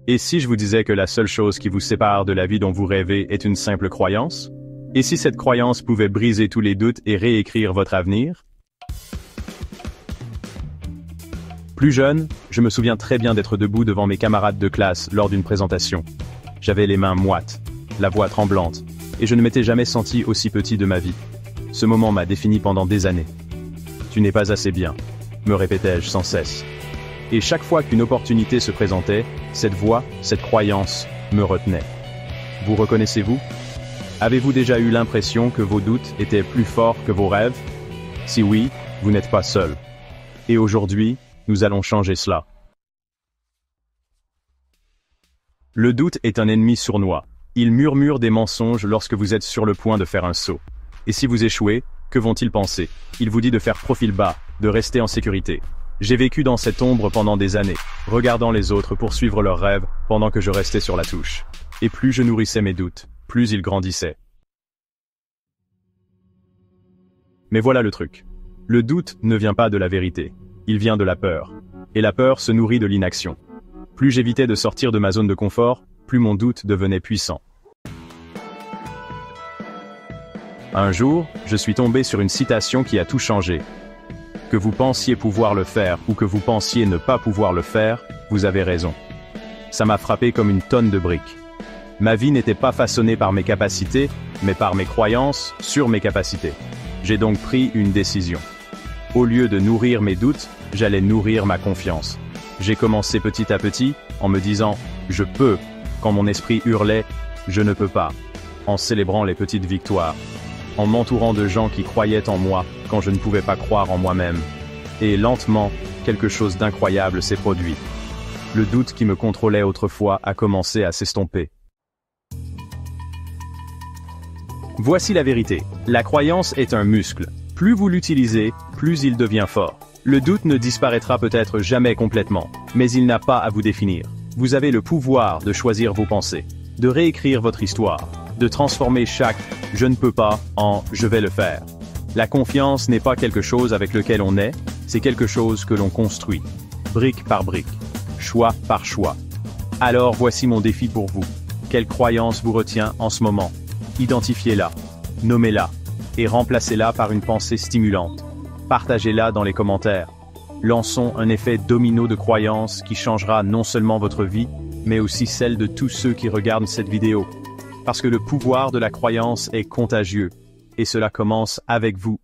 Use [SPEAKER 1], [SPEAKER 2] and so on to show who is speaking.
[SPEAKER 1] Et si je vous disais que la seule chose qui vous sépare de la vie dont vous rêvez est une simple croyance? Et si cette croyance pouvait briser tous les doutes et réécrire votre avenir? Plus jeune, je me souviens très bien d'être debout devant mes camarades de classe lors d'une présentation. J'avais les mains moites, la voix tremblante, et je ne m'étais jamais senti aussi petit de ma vie. Ce moment m'a défini pendant des années. « Tu n'es pas assez bien », me répétais-je sans cesse. Et chaque fois qu'une opportunité se présentait, cette voix, cette croyance, me retenait. Vous reconnaissez-vous? Avez-vous déjà eu l'impression que vos doutes étaient plus forts que vos rêves? Si oui, vous n'êtes pas seul. Et aujourd'hui, nous allons changer cela. Le doute est un ennemi sournois. Il murmure des mensonges lorsque vous êtes sur le point de faire un saut. Et si vous échouez, que vont-ils penser? Il vous dit de faire profil bas, de rester en sécurité. J'ai vécu dans cette ombre pendant des années, regardant les autres poursuivre leurs rêves pendant que je restais sur la touche. Et plus je nourrissais mes doutes, plus ils grandissaient. Mais voilà le truc. Le doute ne vient pas de la vérité. Il vient de la peur. Et la peur se nourrit de l'inaction. Plus j'évitais de sortir de ma zone de confort, plus mon doute devenait puissant. Un jour, je suis tombé sur une citation qui a tout changé. Que vous pensiez pouvoir le faire ou que vous pensiez ne pas pouvoir le faire, vous avez raison. Ça m'a frappé comme une tonne de briques. Ma vie n'était pas façonnée par mes capacités, mais par mes croyances sur mes capacités. J'ai donc pris une décision. Au lieu de nourrir mes doutes, j'allais nourrir ma confiance. J'ai commencé petit à petit, en me disant « je peux », quand mon esprit hurlait « je ne peux pas », en célébrant les petites victoires, en m'entourant de gens qui croyaient en moi quand je ne pouvais pas croire en moi-même. Et lentement, quelque chose d'incroyable s'est produit. Le doute qui me contrôlait autrefois a commencé à s'estomper. Voici la vérité. La croyance est un muscle. Plus vous l'utilisez, plus il devient fort. Le doute ne disparaîtra peut-être jamais complètement, mais il n'a pas à vous définir. Vous avez le pouvoir de choisir vos pensées, de réécrire votre histoire, de transformer chaque « je ne peux pas » en « je vais le faire ». La confiance n'est pas quelque chose avec lequel on est, c'est quelque chose que l'on construit, brique par brique, choix par choix. Alors voici mon défi pour vous. Quelle croyance vous retient en ce moment? Identifiez-la, nommez-la, et remplacez-la par une pensée stimulante. Partagez-la dans les commentaires. Lançons un effet domino de croyances qui changera non seulement votre vie, mais aussi celle de tous ceux qui regardent cette vidéo. Parce que le pouvoir de la croyance est contagieux, et cela commence avec vous.